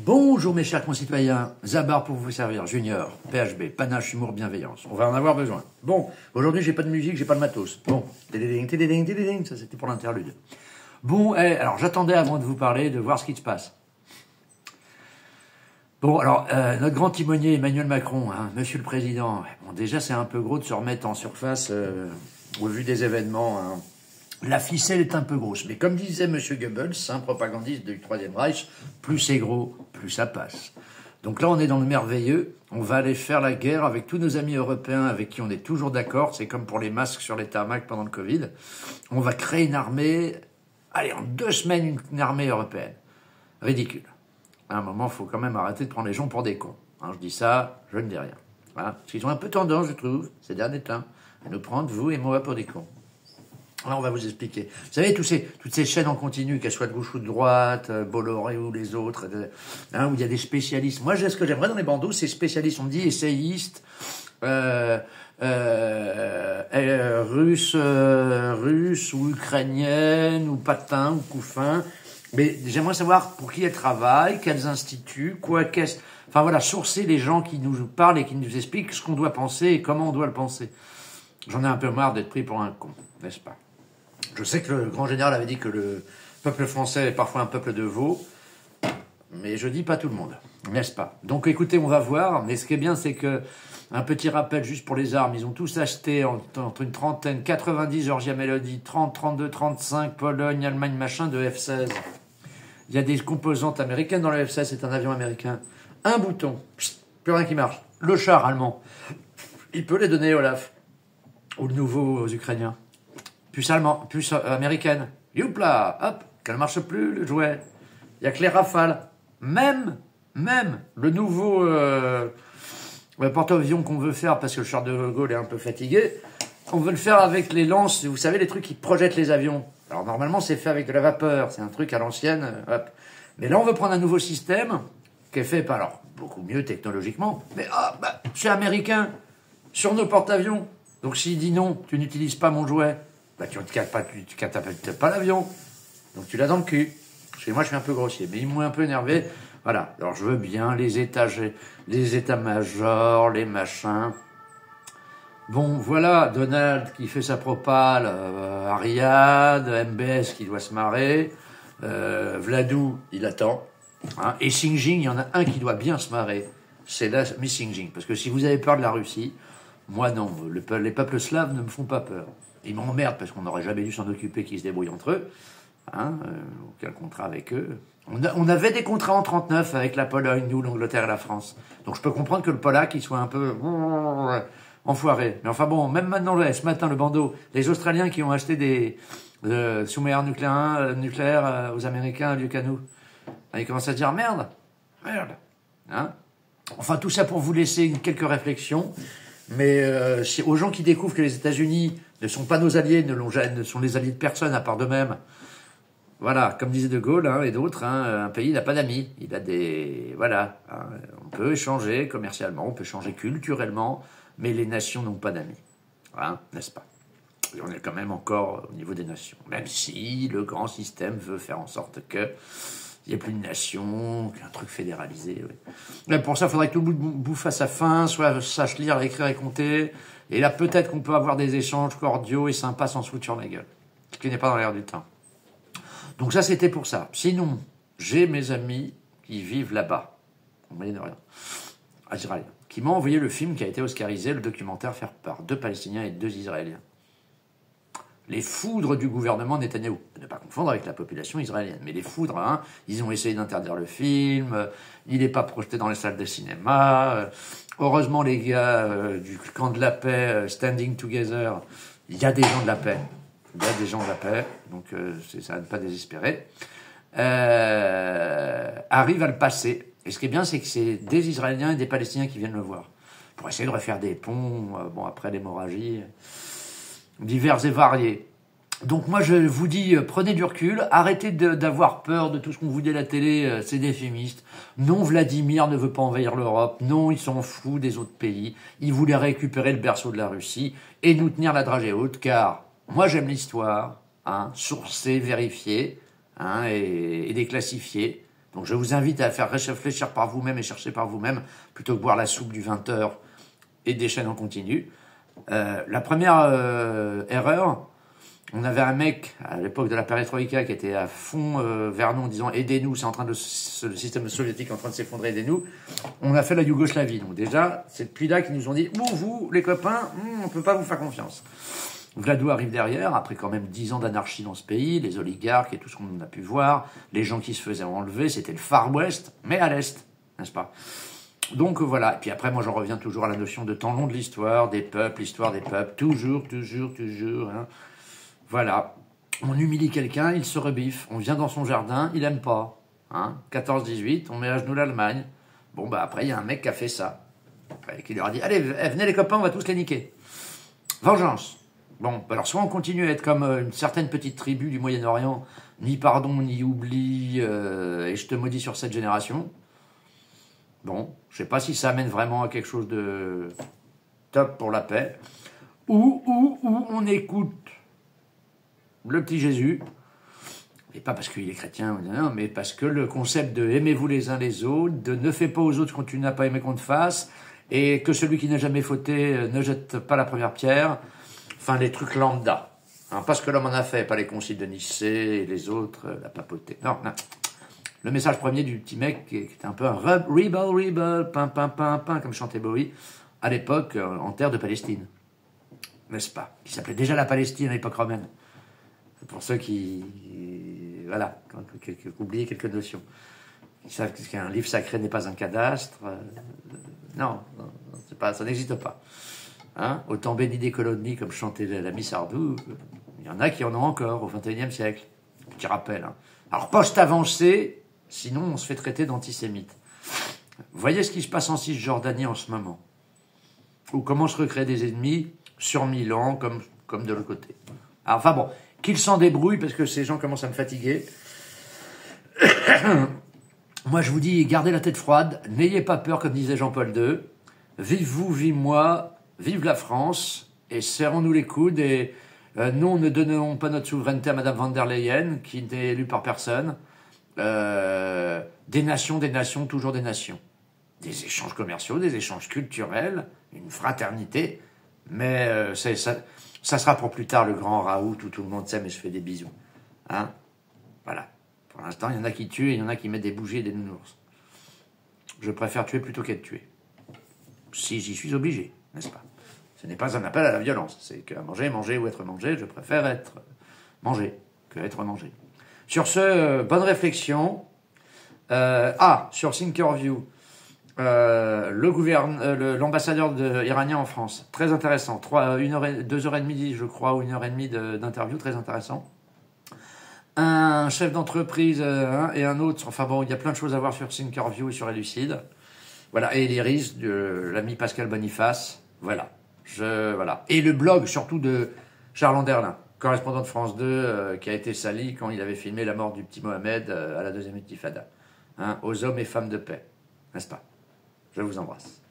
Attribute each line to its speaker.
Speaker 1: Bonjour mes chers concitoyens, Zabar pour vous servir, Junior, PHB, panache, humour, bienveillance. On va en avoir besoin. Bon, aujourd'hui j'ai pas de musique, j'ai pas de matos. Bon, téléding, téléding, téléding, ça c'était pour l'interlude. Bon, alors j'attendais avant de vous parler, de voir ce qui se passe. Bon, alors, notre grand timonier Emmanuel Macron, hein, monsieur le président, bon déjà c'est un peu gros de se remettre en surface au vu des événements. Hein. La ficelle est un peu grosse, mais comme disait M. Goebbels, un propagandiste du Troisième Reich, plus c'est gros, plus ça passe. Donc là, on est dans le merveilleux. On va aller faire la guerre avec tous nos amis européens avec qui on est toujours d'accord. C'est comme pour les masques sur les tarmacs pendant le Covid. On va créer une armée, allez, en 2 semaines, une armée européenne. Ridicule. À un moment, il faut quand même arrêter de prendre les gens pour des cons. Hein, je dis ça, je ne dis rien. Hein, parce qu'ils ont un peu tendance, je trouve, ces derniers temps, à nous prendre, vous et moi, pour des cons. Là, on va vous expliquer. Vous savez, toutes ces chaînes en continu, qu'elles soient de gauche ou de droite, Bolloré ou les autres, hein, où il y a des spécialistes. Moi, ce que j'aimerais dans les bandeaux, c'est spécialistes. On me dit essayistes, russes ou ukrainiennes ou patins ou couffins. Mais j'aimerais savoir pour qui elles travaillent, quels instituts, enfin voilà, sourcer les gens qui nous parlent et qui nous expliquent ce qu'on doit penser et comment on doit le penser. J'en ai un peu marre d'être pris pour un con, n'est-ce pas? Je sais que le grand général avait dit que le peuple français est parfois un peuple de veaux, mais je dis pas tout le monde, n'est-ce pas? Donc écoutez, on va voir, mais ce qui est bien, c'est que, un petit rappel juste pour les armes, ils ont tous acheté entre une trentaine, 90 Georgia Melody, 30, 32, 35 Pologne, Allemagne, machin, de F-16. Il y a des composantes américaines dans le F-16, c'est un avion américain. Un bouton, plus rien qui marche. Le char allemand, il peut les donner, Olaf, ou le nouveau aux Ukrainiens. Puce allemande, puce américaine. Youpla, hop, qu'elle marche plus, le jouet. Il y a que les rafales. Même le nouveau porte-avions qu'on veut faire, parce que le char de Gaulle est un peu fatigué, on veut le faire avec les lances, vous savez, les trucs qui projettent les avions. Alors normalement, c'est fait avec de la vapeur, c'est un truc à l'ancienne, hop. Mais là, on veut prendre un nouveau système, qui est fait, pas alors, beaucoup mieux technologiquement, mais c'est américain, sur nos porte-avions. Donc s'il dit non, tu n'utilises pas mon jouet, tu ne catapultes pas l'avion. Donc tu l'as dans le cul. Parce que moi je suis un peu grossier, mais ils m'ont un peu énervé. Voilà, alors je veux bien les états-majors, les machins. Bon, voilà, Donald qui fait sa propale, Ariad, MBS qui doit se marrer, Vladou, il attend. Hein, et Xi Jinping, il y en a un qui doit bien se marrer. C'est là, mais Xi Jinping. Parce que si vous avez peur de la Russie, moi non, les peuples slaves ne me font pas peur. Ils m'emmerdent parce qu'on n'aurait jamais dû s'en occuper, qu'ils se débrouillent entre eux. Hein, aucun contrat avec eux. On avait des contrats en 39 avec la Pologne, nous, l'Angleterre et la France. Donc je peux comprendre que le Polac, il soit un peu enfoiré. Mais enfin bon, même maintenant, ce matin, le bandeau, les Australiens qui ont acheté des sous-marins nucléaires aux Américains, lieu qu'à nous, ils commencent à dire merde. Hein, enfin, tout ça pour vous laisser quelques réflexions. Mais aux gens qui découvrent que les États-Unis ne sont pas nos alliés, ne sont les alliés de personne à part d'eux-mêmes, voilà, comme disait De Gaulle et d'autres, un pays n'a pas d'amis. Il a des... Voilà, on peut échanger commercialement, on peut échanger culturellement, mais les nations n'ont pas d'amis. N'est-ce pas? Et on est quand même encore au niveau des nations. Même si le grand système veut faire en sorte que il n'y a plus de nation, qu'un truc fédéralisé. Oui. Mais pour ça, il faudrait que tout le monde bouffe à sa faim, soit sache lire, écrire et compter. Et là, peut-être qu'on peut avoir des échanges cordiaux et sympas sans se foutre sur la gueule. Ce qui n'est pas dans l'air du temps. Donc ça, c'était pour ça. Sinon, j'ai mes amis qui vivent là-bas, au Moyen-Orient, à Israël, qui m'ont envoyé le film qui a été oscarisé, le documentaire fait par 2 Palestiniens et 2 Israéliens. Les foudres du gouvernement Netanyahou. Ne pas confondre avec la population israélienne. Mais les foudres, ils ont essayé d'interdire le film, il n'est pas projeté dans les salles de cinéma. Heureusement, les gars du camp de la paix, Standing Together, il y a des gens de la paix. Il y a des gens de la paix, donc ça ne pas désespérer. Arrivent à le passer. Et ce qui est bien, c'est que c'est des Israéliens et des Palestiniens qui viennent le voir. Pour essayer de refaire des ponts, après l'hémorragie, divers et variés. Donc moi je vous dis, prenez du recul, arrêtez d'avoir peur de tout ce qu'on vous dit à la télé, c'est des féministes. Non, Vladimir ne veut pas envahir l'Europe, non, il s'en fout des autres pays, il voulait récupérer le berceau de la Russie et nous tenir la dragée haute, car moi j'aime l'histoire, sourcer, vérifier, et déclassifier. Donc je vous invite à faire réfléchir par vous-même et chercher par vous-même, plutôt que boire la soupe du 20h et des chaînes en continu. La première erreur, on avait un mec à l'époque de la perestroïka qui était à fond vers nous en disant aidez-nous, le système soviétique est en train de s'effondrer, aidez-nous. On a fait la Yougoslavie. Donc déjà, c'est depuis là qu'ils nous ont dit vous les copains, on peut pas vous faire confiance. Vladou arrive derrière, après quand même 10 ans d'anarchie dans ce pays, les oligarques et tout ce qu'on a pu voir, les gens qui se faisaient enlever, c'était le Far West, mais à l'Est, n'est-ce pas? Donc voilà, et puis après moi j'en reviens toujours à la notion de temps long de l'histoire des peuples, toujours, hein. Voilà, on humilie quelqu'un, il se rebiffe, on vient dans son jardin, il aime pas, hein. 14-18, on met à genoux l'Allemagne. Bon bah après il y a un mec qui a fait ça, qui leur a dit allez venez les copains, on va tous les niquer. Vengeance. Bon, alors soit on continue à être comme une certaine petite tribu du Moyen-Orient, ni pardon, ni oubli, et je te maudis sur cette génération. Bon, je sais pas si ça amène vraiment à quelque chose de top pour la paix. Ou on écoute le petit Jésus, et pas parce qu'il est chrétien, non, mais parce que le concept de aimez-vous les uns les autres, de ne fais pas aux autres ce que tu n'as pas aimé qu'on te fasse, et que celui qui n'a jamais fauté ne jette pas la première pierre. Enfin, les trucs lambda. Hein, pas ce que l'homme en a fait, pas les conciles de Nicée et les autres, la papauté. Non. Le message premier du petit mec, qui était un peu un rebel, pain, comme chantait Bowie, à l'époque, en terre de Palestine. N'est-ce pas? Qui s'appelait déjà la Palestine à l'époque romaine. Pour ceux qui voilà, qui oublient quelques notions. Ils savent qu'un livre sacré n'est pas un cadastre. Non, ça n'existe pas. Hein, autant béni des colonies, comme chantait l'ami Sardou, il y en a qui en ont encore au XXIe siècle. Petit rappel. Hein. Alors, post-avancé, sinon on se fait traiter d'antisémite. Voyez ce qui se passe en Cisjordanie en ce moment. Ou comment se recréer des ennemis sur 1000 ans, comme de l'autre côté. Alors, enfin bon, qu'ils s'en débrouillent, parce que ces gens commencent à me fatiguer. Moi, je vous dis, gardez la tête froide, n'ayez pas peur, comme disait Jean-Paul II. Vive vous, vive moi. Vive la France, et serrons-nous les coudes, et nous, ne donnons pas notre souveraineté à Madame van der Leyen, qui n'est élue par personne. Des nations, toujours des nations. Des échanges commerciaux, des échanges culturels, une fraternité, mais ça sera pour plus tard le grand Raoult, où tout le monde s'aime et se fait des bisous. Hein, voilà. Pour l'instant, il y en a qui tuent, et il y en a qui mettent des bougies et des nounours. Je préfère tuer plutôt qu'être tué. Si j'y suis obligé, n'est-ce pas? Ce n'est pas un appel à la violence, c'est que manger ou être mangé, je préfère être mangé que être mangé. Sur ce, bonne réflexion. Sur Thinkerview, l'ambassadeur iranien en France, très intéressant, 2h30, je crois, ou 1h30 d'interview, très intéressant. Un chef d'entreprise et un autre, enfin bon, il y a plein de choses à voir sur Thinkerview et sur Elucide. Voilà, et l'Iris de l'ami Pascal Boniface, voilà. Et le blog, surtout, de Charles Anderlin, correspondant de France 2, qui a été sali quand il avait filmé la mort du petit Mohamed à la deuxième intifada. Hein, aux hommes et femmes de paix. N'est-ce pas? Je vous embrasse.